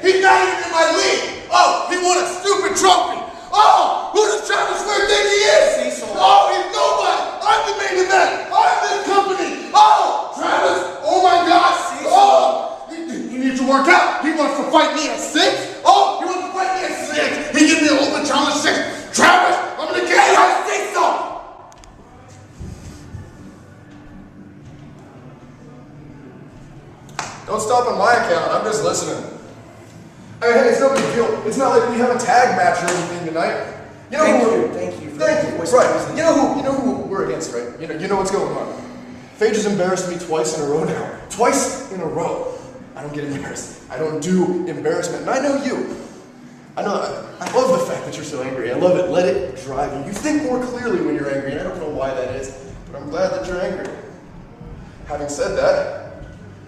He's not even in my league. Oh, he won a stupid trophy. Oh, who does Travis Weir think he is? Cecil. Oh, he's nobody. I'm the main event. I'm this company. Oh, Travis. Oh my God. Cecil. Oh, he needs to work out. He wants to fight me at 6. Oh, he wants to fight me at 6. He gives me an open challenge 6. Travis, I'm gonna get you at Cecil. Don't stop on my account, I'm just listening. I mean, hey, it's no big deal. It's not like we have a tag match or anything tonight. You know Thank you. Right. You know who we're against, right? You know what's going on. Phage has embarrassed me twice in a row now. Twice in a row. I don't get embarrassed. I don't do embarrassment. And I know you. I love the fact that you're so angry. I love it. Let it drive you. You think more clearly when you're angry, and I don't know why that is, but I'm glad that you're angry. Having said that,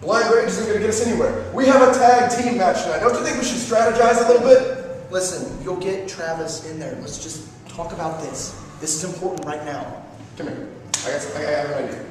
blind rage isn't going to get us anywhere. We have a tag team match tonight. Don't you think we should strategize a little bit? Listen, you'll get Travis in there. Let's just talk about this. This is important right now. Come here. I have an idea.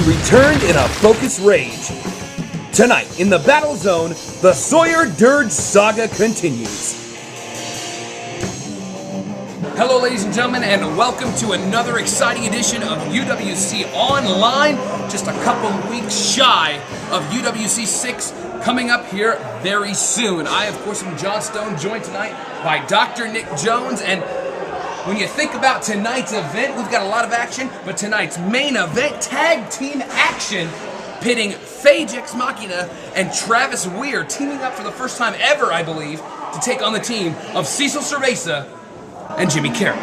Returned in a focused rage. Tonight, in the Battle Zone, the Sawyer Dirge saga continues. Hello, ladies and gentlemen, and welcome to another exciting edition of UWC Online. Just a couple weeks shy of UWC 6 coming up here very soon. I, of course, am John Stone, joined tonight by Dr. Nick Jones, and when you think about tonight's event, we've got a lot of action, but tonight's main event, tag team action, pitting Phage Ex Machina and Travis Weir, teaming up for the first time ever, I believe, to take on the team of Cecil Cerveza and Jimmy Carroll.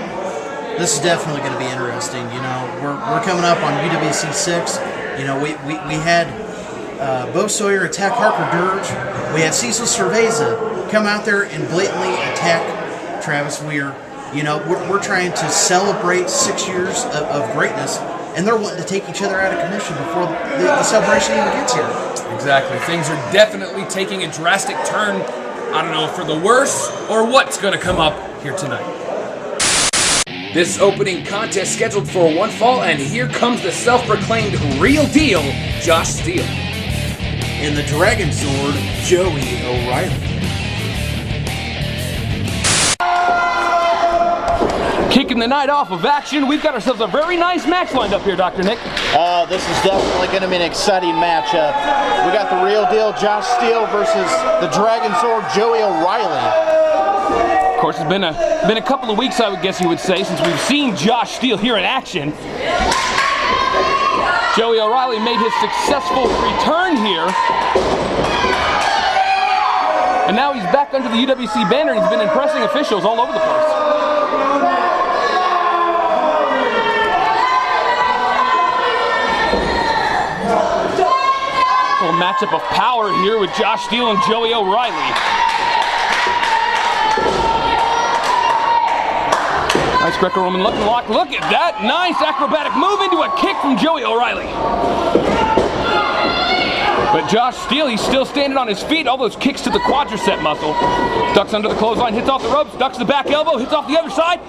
This is definitely going to be interesting. You know, we're coming up on UWC 6. You know, we had Bo Sawyer attack Harker Dirge. We had Cecil Cerveza come out there and blatantly attack Travis Weir. You know, we're trying to celebrate 6 years of greatness, and they're wanting to take each other out of commission before the celebration even gets here. Exactly. Things are definitely taking a drastic turn. I don't know, for the worse or what's going to come up here tonight. This opening contest scheduled for one fall, and here comes the self-proclaimed real deal, Josh Steele. And the Dragon Sword, Joey O'Reilly. Kicking the night off of action, we've got ourselves a very nice match lined up here, Dr. Nick. This is definitely going to be an exciting matchup. We got the real deal, Josh Steele versus the Dragon Sword, Joey O'Reilly. Of course, it's been a couple of weeks, I would guess you would say, since we've seen Josh Steele here in action. Joey O'Reilly made his successful return here. And now he's back under the UWC banner, and he's been impressing officials all over the place. Little matchup of power here with Josh Steele and Joey O'Reilly. Nice Greco-Roman looking lock. Look at that. Nice acrobatic move into a kick from Joey O'Reilly. But Josh Steele, he's still standing on his feet. All those kicks to the quadricep muscle. Ducks under the clothesline, hits off the ropes, ducks the back elbow, hits off the other side,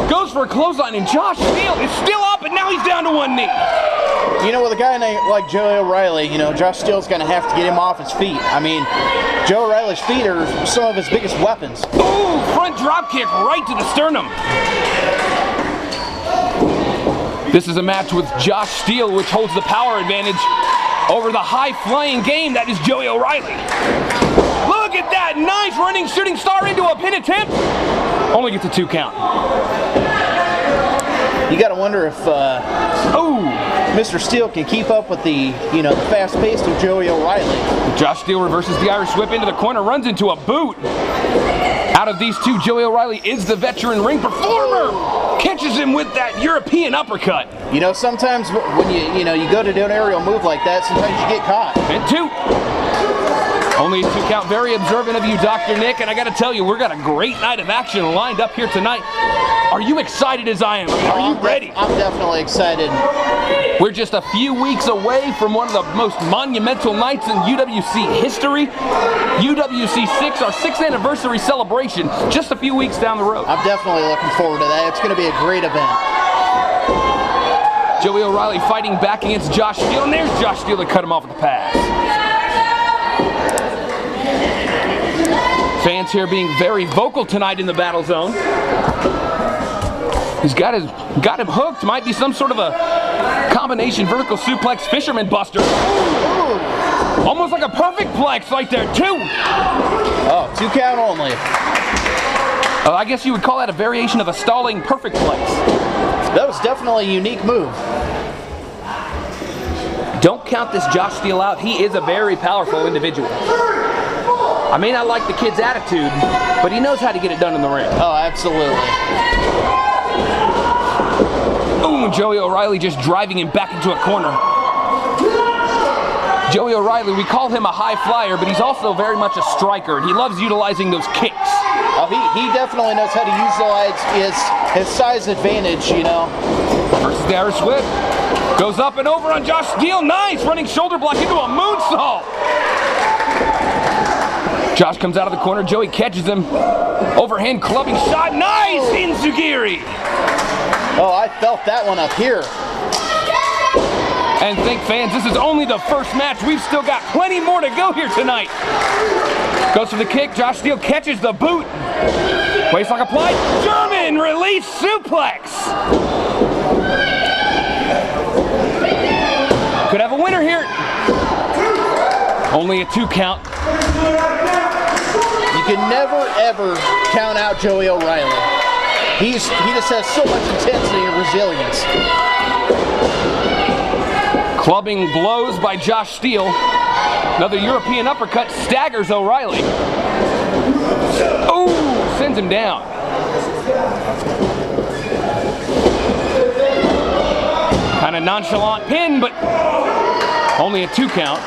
goes for a clothesline, and Josh Steele is still up, and now he's down to one knee. You know, with a guy named like Joey O'Reilly, you know, Josh Steele's going to have to get him off his feet. I mean, Joe O'Reilly's feet are some of his biggest weapons. Ooh, front drop kick right to the sternum. This is a match with Josh Steele, which holds the power advantage over the high-flying game that is Joey O'Reilly. Look at that, nice running shooting star into a pin attempt. Only gets a 2 count. You got to wonder if Mr. Steele can keep up with the fast pace of Joey O'Reilly. Josh Steele reverses the Irish whip into the corner, runs into a boot. Out of these two, Joey O'Reilly is the veteran ring performer. Catches him with that European uppercut. You know, sometimes when you go to do an aerial move like that, sometimes you get caught. And 2. Only a 2 count. Very observant of you, Dr. Nick, and I got to tell you, we've got a great night of action lined up here tonight. Are you excited as I am? Are you ready? I'm definitely excited. We're just a few weeks away from one of the most monumental nights in UWC history. UWC 6, our 6th anniversary celebration, just a few weeks down the road. I'm definitely looking forward to that. It's going to be a great event. Joey O'Reilly fighting back against Josh Steele, and there's Josh Steele to cut him off with the pass. Fans here being very vocal tonight in the battle zone. He's got him hooked. Might be some sort of a combination vertical suplex fisherman buster. Ooh. Almost like a perfect plex right there, 2. Oh, 2 count only. I guess you would call that a variation of a stalling perfect plex. That was definitely a unique move. Don't count this Josh Steele out. He is a very powerful individual. I may not like the kid's attitude, but he knows how to get it done in the ring. Oh, absolutely. Boom, Joey O'Reilly just driving him back into a corner. Joey O'Reilly, we call him a high flyer, but he's also very much a striker, and he loves utilizing those kicks. Oh, he definitely knows how to utilize his size advantage, you know. Versus the Irish Whip. Goes up and over on Josh Steele. Nice! Running shoulder block into a moonsault. Josh comes out of the corner. Joey catches him. Overhand clubbing shot. Nice! Enziguri. Oh, I felt that one up here. And think, fans, this is only the first match. We've still got plenty more to go here tonight. Goes for the kick. Josh Steele catches the boot. Waistlock applied. German release suplex. Could have a winner here. Only a 2 count. You can never, ever count out Joey O'Reilly. He just has so much intensity and resilience. Clubbing blows by Josh Steele. Another European uppercut staggers O'Reilly. Oh, sends him down. Kind of nonchalant pin, but only a 2 count.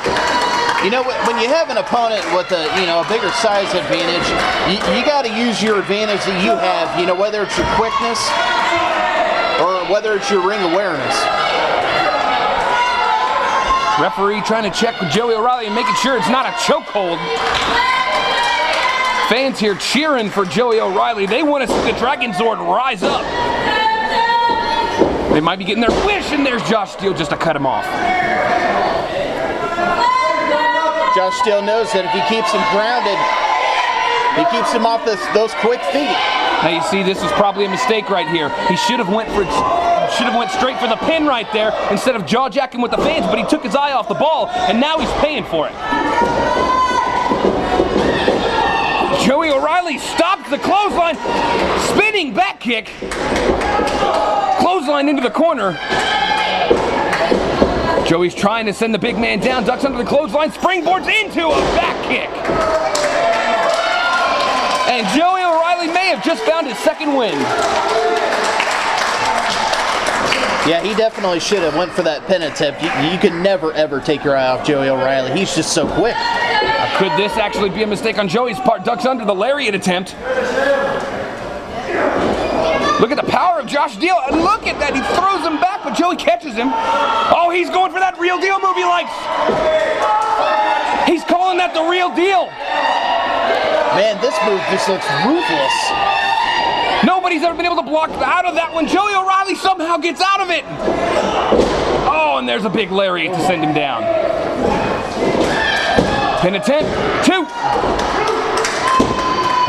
You know, when you have an opponent with a bigger size advantage, you got to use your advantage that you have. You know, whether it's your quickness or whether it's your ring awareness. Referee trying to check with Joey O'Reilly and making sure it's not a chokehold. Fans here cheering for Joey O'Reilly. They want to see the Dragon Zord rise up. They might be getting their wish, and there's Josh Steele just to cut him off. Josh Steele knows that if he keeps him grounded, he keeps him off those quick feet. Now you see, this was probably a mistake right here. He should have went straight for the pin right there instead of jaw-jacking with the fans, but he took his eye off the ball, and now he's paying for it. Joey O'Reilly stopped the clothesline, spinning back kick, clothesline into the corner. Joey's trying to send the big man down, ducks under the clothesline, springboards into a back kick. And Joey O'Reilly may have just found his second win. Yeah, he definitely should have went for that pin attempt. You can never, ever take your eye off Joey O'Reilly. He's just so quick. Could this actually be a mistake on Joey's part? Ducks under the lariat attempt. Look at the power of Josh Steele. And look at that. He throws him back, but Joey catches him. Oh, he's going for that real deal move he likes. He's calling that the real deal. Man, this move just looks ruthless. Nobody's ever been able to block out of that one. Joey O'Reilly somehow gets out of it. Oh, and there's a big lariat to send him down. Pin attempt, 2.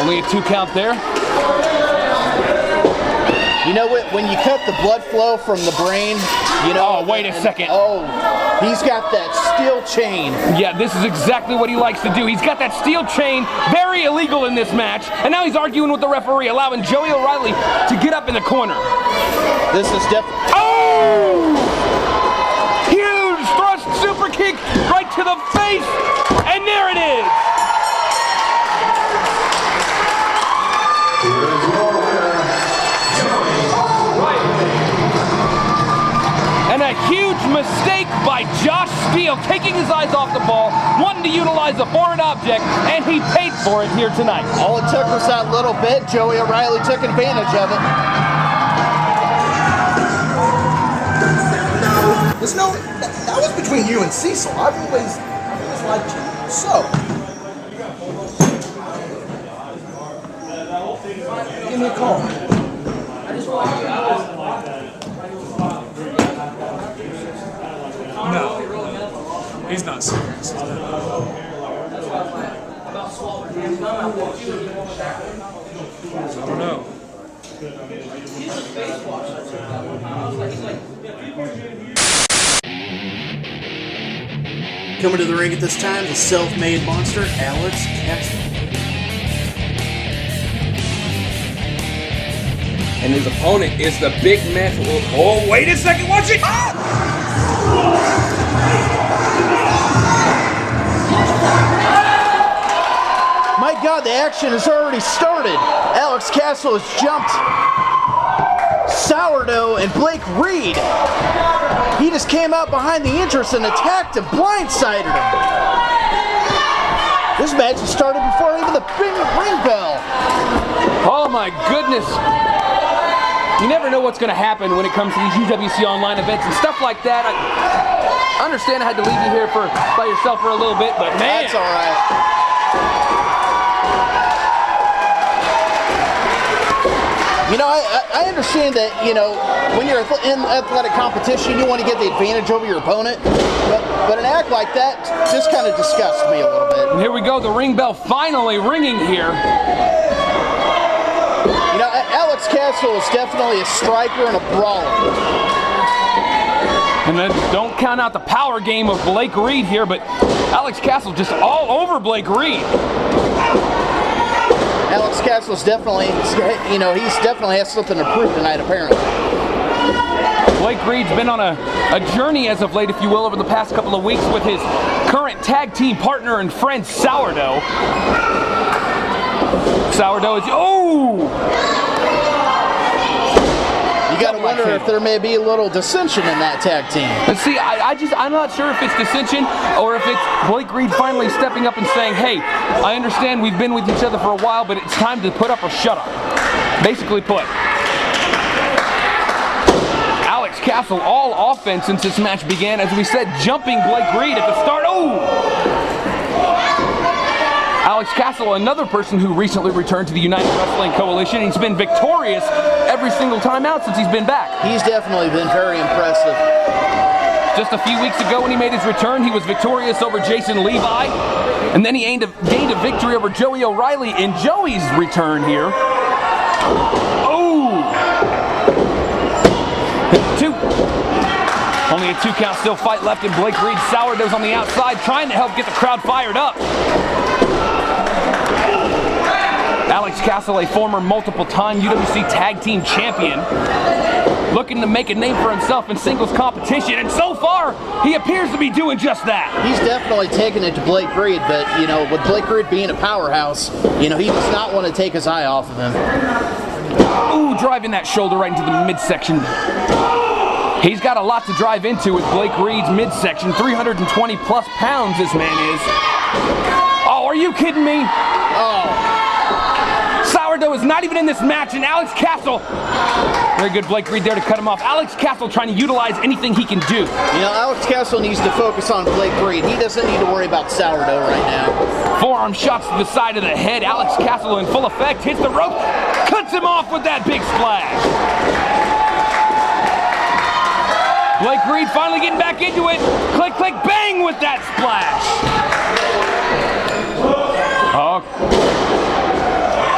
Only a 2 count there. You know what? When you cut the blood flow from the brain, you know. Oh, wait a second. Oh, he's got that steel chain. Yeah, this is exactly what he likes to do. He's got that steel chain, very illegal in this match, and now he's arguing with the referee, allowing Joey O'Reilly to get up in the corner. This is definitely. Oh! Huge thrust super kick right to the face, and there it is. And a huge mistake by Josh steal, taking his eyes off the ball, wanting to utilize a foreign object, and he paid for it here tonight. All it took was that little bit. Joey O'Reilly took advantage of it. There's no, that was between you and Cecil. I've always liked you. So, give me a call. No, he's not serious. I don't know. Coming to the ring at this time, the self-made monster, Alex Castle. And his opponent is the big man. Oh, wait a second, watch it! My God, the action has already started. Alex Castle has jumped Sourdough and Blake Reed. He just came out behind the entrance and attacked him, blindsided him. This match has started before even the ring bell. Oh my goodness. You never know what's going to happen when it comes to these UWC Online events and stuff like that. I understand I had to leave you here by yourself for a little bit, but man. That's all right. You know, I understand that, you know, when you're in athletic competition, you want to get the advantage over your opponent, but an act like that just kind of disgusts me a little bit. And here we go, the ring bell finally ringing here. You know, Alex Castle is definitely a striker and a brawler. And then don't count out the power game of Blake Reed here, but Alex Castle just all over Blake Reed. Alex Castle's definitely, you know, he's definitely has something to prove tonight, apparently. Blake Reed's been on a journey as of late, if you will, over the past couple of weeks with his current tag team partner and friend, Sourdough. Sourdough is, oh! You got to wonder if there may be a little dissension in that tag team. But see, I'm not sure if it's dissension or if it's Blake Reed finally stepping up and saying, hey, I understand we've been with each other for a while, but it's time to put up or shut up. Basically put. Alex Castle all offense since this match began, as we said, jumping Blake Reed at the start. Oh! Alex Castle, another person who recently returned to the United Wrestling Coalition. He's been victorious every single time out since he's been back. He's definitely been very impressive. Just a few weeks ago when he made his return, he was victorious over Jason Levi. And then he gained a victory over Joey O'Reilly in Joey's return here. Oh! 2. Only a 2 count, still fight left in Blake Reed. Sourdough's on the outside trying to help get the crowd fired up. Alex Castle, a former multiple-time UWC Tag Team Champion, looking to make a name for himself in singles competition, and so far, he appears to be doing just that. He's definitely taking it to Blake Reed, but, you know, with Blake Reed being a powerhouse, you know, he does not want to take his eye off of him. Ooh, driving that shoulder right into the midsection. He's got a lot to drive into with Blake Reed's midsection. 320 plus pounds this man is. Oh, are you kidding me? Oh. Sourdough is not even in this match, and Alex Castle, very good Blake Reed there to cut him off. Alex Castle trying to utilize anything he can do. You know, Alex Castle needs to focus on Blake Reed. He doesn't need to worry about Sourdough right now. Forearm shots to the side of the head. Alex Castle in full effect, hits the rope, cuts him off with that big splash. Blake Reed finally getting back into it. Click, click, bang with that splash. Oh.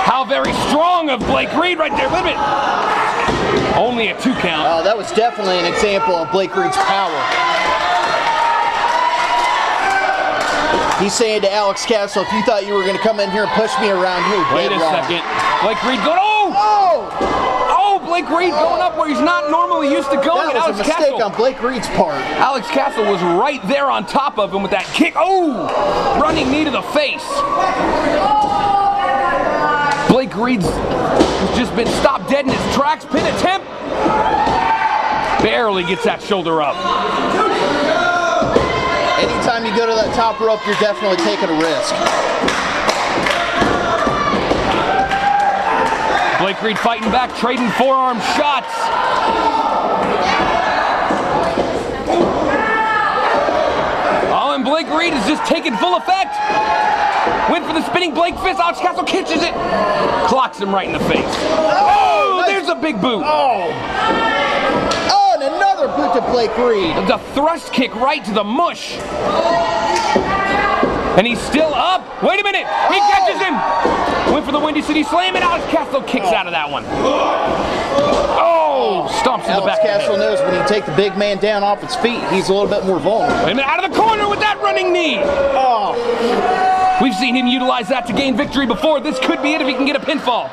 How very strong of Blake Reed right there. Wait a minute. Only a 2 count. Oh, that was definitely an example of Blake Reed's power. He's saying to Alex Castle, if you thought you were going to come in here and push me around, you were Wait dead a wrong. second. Blake Reed going, oh! Oh! Blake Reed going up where he's not normally used to going. That was a mistake on Blake Reed's part. Alex Castle was right there on top of him with that kick. Oh! Running knee to the face. Blake Reed's just been stopped dead in his tracks. Pin attempt. Barely gets that shoulder up. Anytime you go to that top rope, you're definitely taking a risk. Blake Reed fighting back, trading forearm shots. Oh, and Blake Reed is just taking full effect. Went for the spinning Blake fist. Alex Castle catches it. Clocks him right in the face. Oh, nice. There's a big boot. Oh, and another boot to Blake Reed. The thrust kick right to the mush. And he's still up. Wait a minute. He catches him. Went for the Windy City Slam, and Alex Castle kicks out of that one. Oh, stomps in the back. Alex Castle knows when you take the big man down off his feet, he's a little bit more vulnerable. Wait a minute, out of the corner with that running knee. Oh. We've seen him utilize that to gain victory before. This could be it if he can get a pinfall.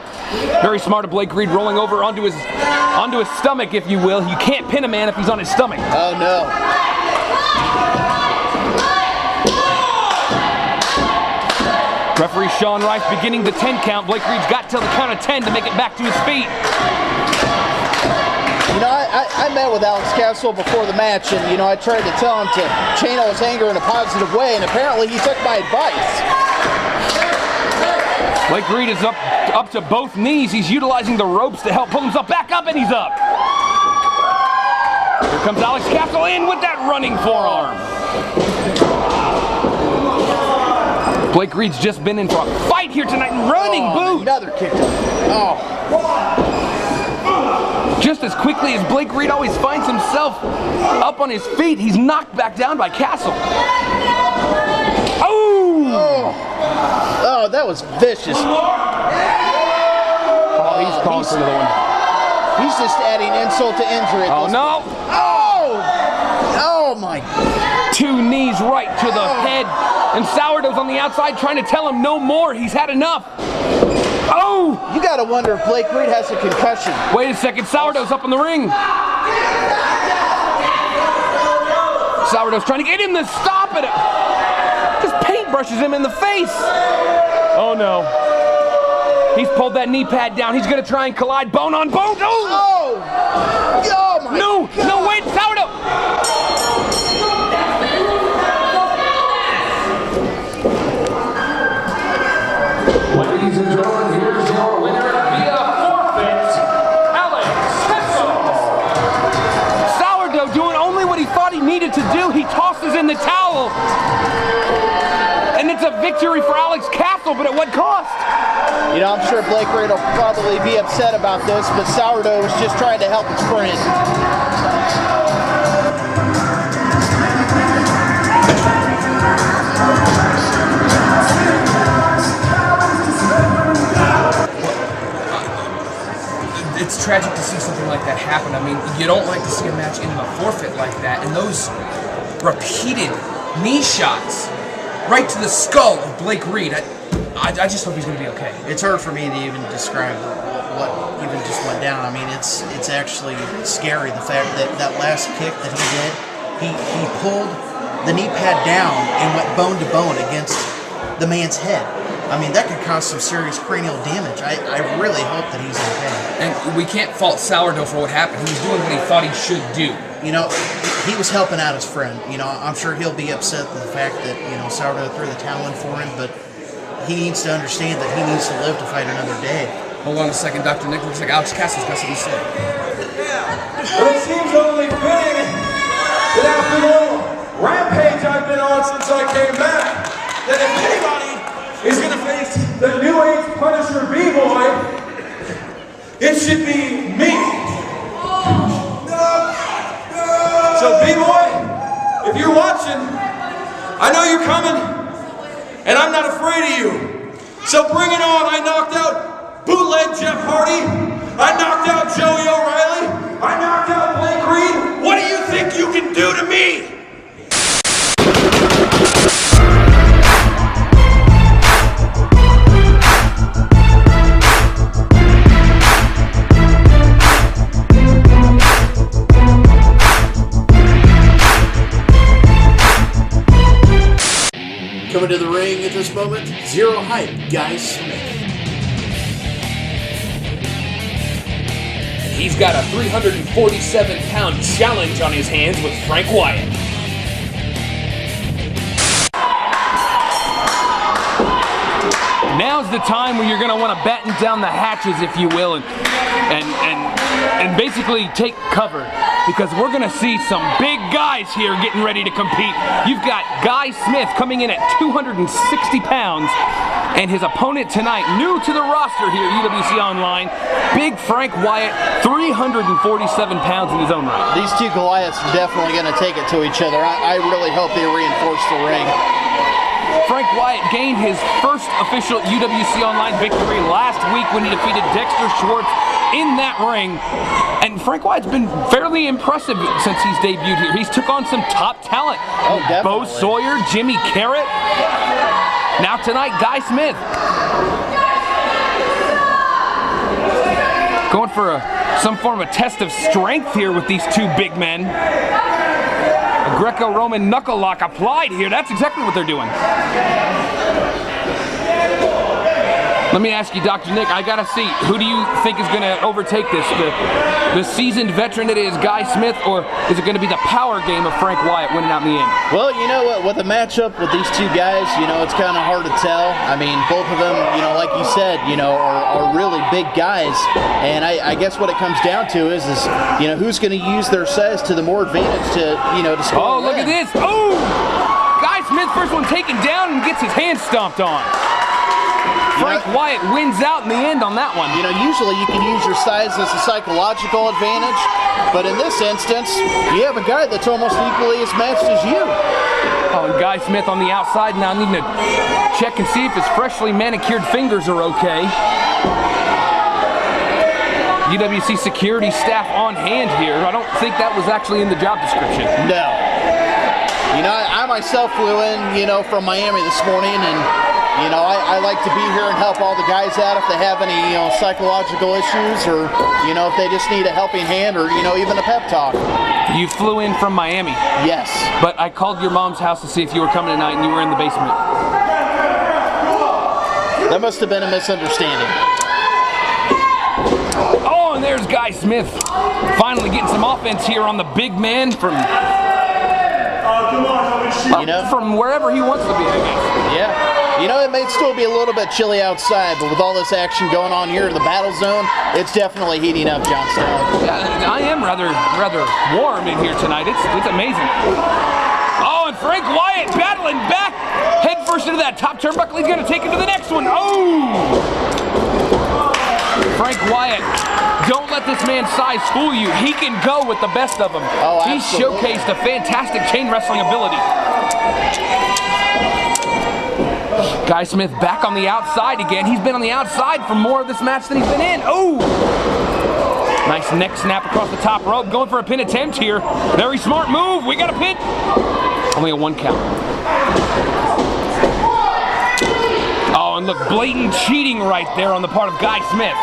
Very smart of Blake Reed rolling over onto his stomach, if you will. You can't pin a man if he's on his stomach. Oh, no. Referee Shawn Rife beginning the 10 count. Blake Reed's got till the count of 10 to make it back to his feet. You know, I met with Alex Castle before the match, and, you know, I tried to tell him to channel his anger in a positive way, and apparently he took my advice. Blake Reed is up to both knees. He's utilizing the ropes to help pull himself back up, and he's up. Here comes Alex Castle in with that running forearm. Blake Reed's just been in for a fight here tonight and running boot. Another kick. Oh. Just as quickly as Blake Reed always finds himself up on his feet, he's knocked back down by Castle. Oh! Oh, that was vicious. Oh, he's calling for another one. He's just adding insult to injury. Oh, no. Oh! Oh, my. Two knees right to the head. And Sourdough's on the outside trying to tell him no more. He's had enough. Oh! You got to wonder if Blake Reed has a concussion. Wait a second. Sourdough's up in the ring. Sourdough's trying to get him to stop it. Just paintbrushes him in the face. Oh, no. He's pulled that knee pad down. He's going to try and collide bone on bone. Oh! Oh, my No! God. No, wait, Sourdough! Ladies and gentlemen, here's your winner via forfeit, Alex Castle. Sourdough doing only what he thought he needed to do. He tosses in the towel. And it's a victory for Alex Castle, but at what cost? You know, I'm sure Blake Reed will probably be upset about this, but Sourdough was just trying to help his friend. It's tragic to see something like that happen. I mean, you don't like to see a match end in a forfeit like that. And those repeated knee shots right to the skull of Blake Reed. I just hope he's going to be okay. It's hard for me to even describe what even just went down. I mean, it's actually scary, the fact that that last kick that he did, he pulled the knee pad down and went bone to bone against the man's head. I mean, that could cause some serious cranial damage. I really hope that he's okay. And we can't fault Sourdough for what happened. He was doing what he thought he should do. You know, he was helping out his friend. You know, I'm sure he'll be upset with the fact that, you know, Sourdough threw the towel in for him, but he needs to understand that he needs to live to fight another day. Hold on a second, Dr. Nick. Looks like Alex Castle's got something to say. Well, it seems only fitting that after the rampage I've been on since I came back, that if anybody is going to face the New Age Punisher B-Boy, it should be me. So B-Boy, if you're watching, I know you're coming, and I'm not afraid of you. So bring it on. I knocked out bootleg Jeff Hardy. I knocked out Joey O'Reilly. I knocked out Blake Reed. What do you think you can do to me? Coming to the ring at this moment, Zero Hype, Guy Smith. He's got a 347-pound challenge on his hands with Frank Wyatt. now's the time where you're going to want to batten down the hatches, if you will, and basically take cover, because we're going to see some big guys here getting ready to compete. You've got Guy Smith coming in at 260 pounds, and his opponent tonight, new to the roster here at UWC Online, Big Frank Wyatt, 347 pounds in his own right. These two Goliaths are definitely going to take it to each other. I really hope they reinforce the ring. Frank Wyatt gained his first official UWC Online victory last week when he defeated Dexter Schwartz in that ring. And Frank Wyatt's been fairly impressive since he's debuted here. He's took on some top talent. Oh, definitely. Bo Sawyer, Jimmy Carrot. Now tonight, Guy Smith. Going for some form of test of strength here with these two big men. A Greco-Roman knuckle lock applied here. That's exactly what they're doing. Let me ask you, Dr. Nick, I gotta see, who do you think is gonna overtake this? The seasoned veteran that is Guy Smith, or is it gonna be the power game of Frank Wyatt winning out in the end? Well, you know what, with a matchup with these two guys, you know, it's kind of hard to tell. I mean, both of them, you know, like you said, you know, are really big guys. And I guess what it comes down to is you know, who's gonna use their size to the more advantage to, you know, to score. Oh, look at this. Oh! Guy Smith, first one taken down and gets his hand stomped on. Frank Wyatt wins out in the end on that one. You know, usually you can use your size as a psychological advantage, but in this instance, you have a guy that's almost equally as matched as you. Oh, and Guy Smith on the outside now needing to check and see if his freshly manicured fingers are okay. UWC security staff on hand here. I don't think that was actually in the job description. No. You know, I myself flew in, you know, from Miami this morning, and you know, I like to be here and help all the guys out if they have any, you know, psychological issues, or, you know, if they just need a helping hand, or, you know, even a pep talk. You flew in from Miami? Yes. But I called your mom's house to see if you were coming tonight, and you were in the basement. That must have been a misunderstanding. Oh, and there's Guy Smith finally getting some offense here on the big man from, you know, from wherever he wants to be, I guess. Yeah. You know, it may still be a little bit chilly outside, but with all this action going on here in the battle zone, it's definitely heating up, Johnstone. Yeah, I am rather warm in here tonight. It's amazing. Oh, and Frank Wyatt battling back, head first into that top turnbuckle. He's going to take it to the next one. Oh! Frank Wyatt, don't let this man's size fool you. He can go with the best of them. Oh, he absolutely. showcased a fantastic chain wrestling ability. Guy Smith back on the outside again. He's been on the outside for more of this match than he's been in. Oh! Nice neck snap across the top rope. Going for a pin attempt here. Very smart move. We got a pin. Only a 1 count. Oh, and look, blatant cheating right there on the part of Guy Smith.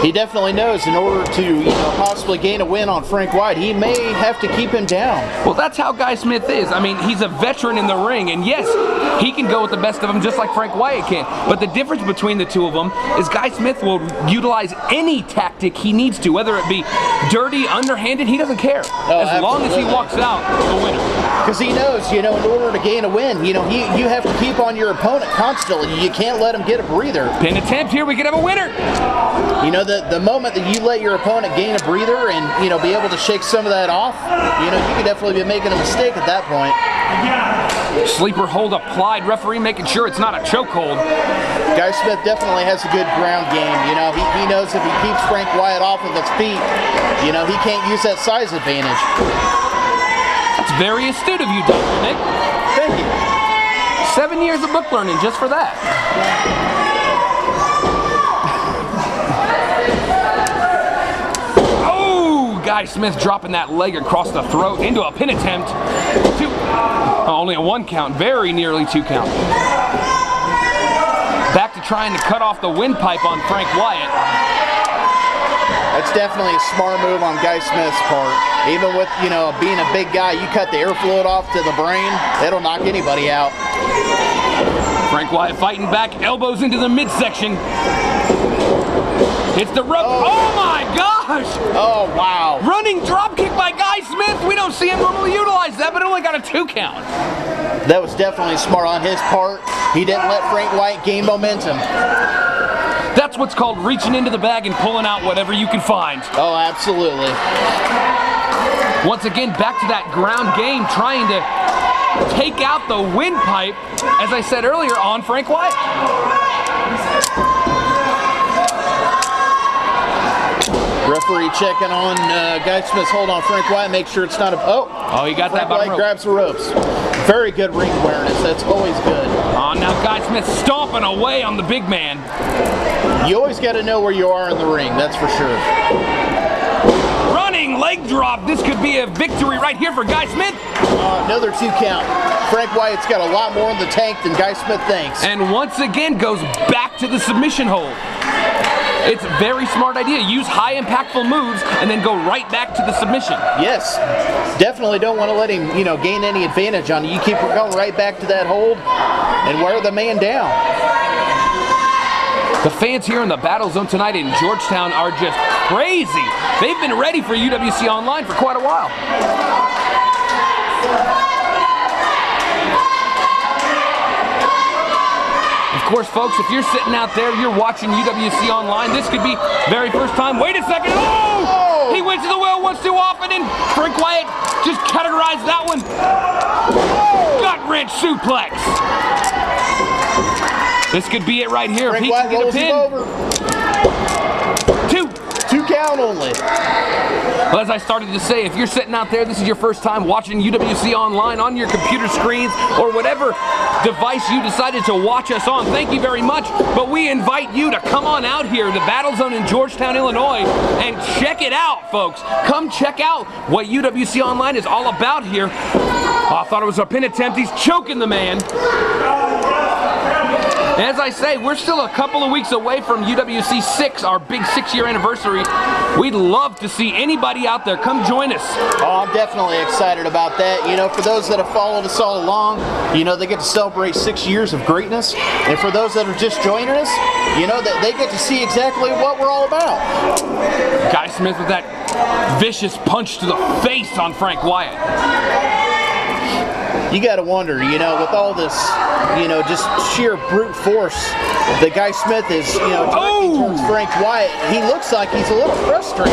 He definitely knows in order to, you know, possibly gain a win on Frank Wyatt, he may have to keep him down. Well, that's how Guy Smith is. I mean, he's a veteran in the ring, and yes, he can go with the best of them just like Frank Wyatt can. But the difference between the two of them is Guy Smith will utilize any tactic he needs to, whether it be dirty, underhanded, he doesn't care. As long as he walks out the winner. Because he knows, you know, in order to gain a win, you know, you have to keep on your opponent constantly. You can't let him get a breather. Pin attempt here, we could have a winner. You know, the moment that you let your opponent gain a breather and, you know, be able to shake some of that off, you know, you could definitely be making a mistake at that point. Sleeper hold applied. Referee making sure it's not a chokehold. Guy Smith definitely has a good ground game. You know, he knows if he keeps Frank Wyatt off of his feet, you know, he can't use that size advantage. That's very astute of you, Dr. Nick. Thank you. 7 years of book learning just for that. Guy Smith dropping that leg across the throat into a pin attempt. Only a 1 count, very nearly 2 count. Back to trying to cut off the windpipe on Frank Wyatt. That's definitely a smart move on Guy Smith's part. Even with, you know, being a big guy, you cut the air fluid off to the brain, it'll knock anybody out. Frank Wyatt fighting back, elbows into the midsection. It's the rope. Oh my gosh! Oh, wow. Running drop kick by Guy Smith. We don't see him normally utilize that, but it only got a 2 count. That was definitely smart on his part. He didn't let Frank Wyatt gain momentum. That's what's called reaching into the bag and pulling out whatever you can find. Oh, absolutely. Once again, back to that ground game, trying to take out the windpipe, as I said earlier, on Frank Wyatt. Referee checking on Guy Smith's hold on Frank Wyatt, make sure it's not a... Oh, he got Frank that bottom Wyatt rope. grabs the ropes. Very good ring awareness, that's always good. Oh, now Guy Smith stomping away on the big man. You always got to know where you are in the ring, that's for sure. Running leg drop. This could be a victory right here for Guy Smith. Another 2 count. Frank Wyatt's got a lot more in the tank than Guy Smith thinks. And once again goes back to the submission hold. It's a very smart idea. Use high impactful moves and then go right back to the submission. Yes, definitely don't want to let him, gain any advantage on you. You keep going right back to that hold and wear the man down. The fans here in the Battle Zone tonight in Georgetown are just crazy. They've been ready for UWC Online for quite a while. Of course, folks, if you're sitting out there, you're watching UWC Online, this could be very first time. Wait a second. Oh! He went to the well once too often, and Frank Wyatt just categorized that one. Gut wrench suplex. This could be it right here. If he can get a pin. 2 count only. Well, as I started to say, if you're sitting out there, this is your first time watching UWC Online on your computer screens or whatever device you decided to watch us on, thank you very much. But we invite you to come on out here to Battle Zone in Georgetown, Illinois, and check it out, folks. Come check out what UWC Online is all about here. Oh, I thought it was a pin attempt. He's choking the man. As I say, we're still a couple of weeks away from UWC 6, our big 6-year anniversary. We'd love to see anybody out there. Come join us. Oh, I'm definitely excited about that. For those that have followed us all along, they get to celebrate 6 years of greatness. And for those that are just joining us, that they get to see exactly what we're all about. Guy Smith with that vicious punch to the face on Frank Wyatt. You got to wonder, with all this, just sheer brute force that Guy Smith is, directing towards Frank Wyatt, he looks like he's a little frustrated.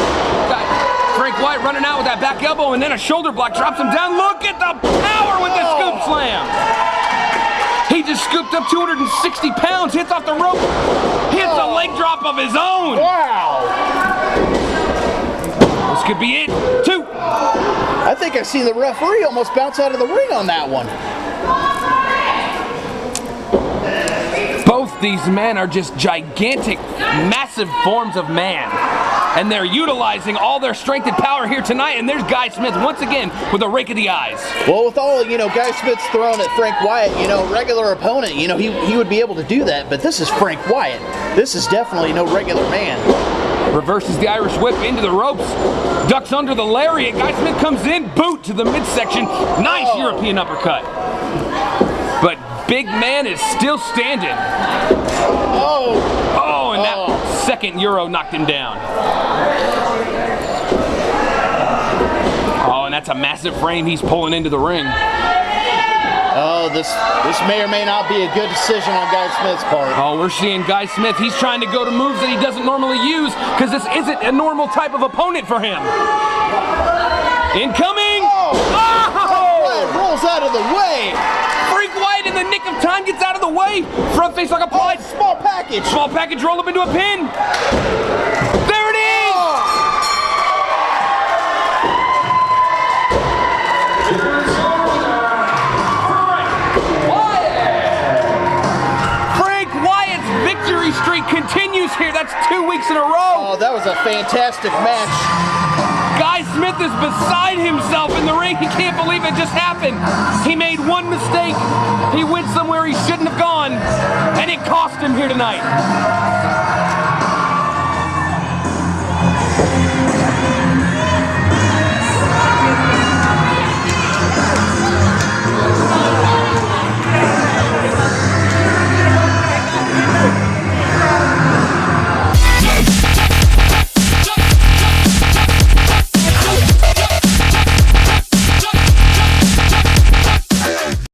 Frank Wyatt running out with that back elbow and then a shoulder block, drops him down. Look at the power with the scoop slam. He just scooped up 260 pounds, hits off the rope, hits a leg drop of his own. Wow. This could be it. 2. I think I seen the referee almost bounce out of the ring on that one. Both these men are just gigantic, massive forms of man. And they're utilizing all their strength and power here tonight. And there's Guy Smith once again with a rake of the eyes. Well, with all, Guy Smith's throwing at Frank Wyatt, regular opponent, he would be able to do that. But this is Frank Wyatt. This is definitely no regular man. Reverses the Irish whip into the ropes. Ducks under the lariat. Guy Smith comes in, boot to the midsection. Nice European uppercut. But big man is still standing. Oh, and that second Euro knocked him down. Oh, and that's a massive frame he's pulling into the ring. Oh, this may or may not be a good decision on Guy Smith's part. Oh, we're seeing Guy Smith. He's trying to go to moves that he doesn't normally use because this isn't a normal type of opponent for him. Incoming! Wyatt rolls out of the way. Frank Wyatt in the nick of time gets out of the way. Front face like applied. Small package. Small package roll up into a pin. There it is! Frank Wyatt's victory streak continues here. That's 2 weeks in a row. Oh, that was a fantastic match. Guy Smith is beside himself in the ring. He can't believe it just happened. He made one mistake. He went somewhere he shouldn't have gone, and it cost him here tonight.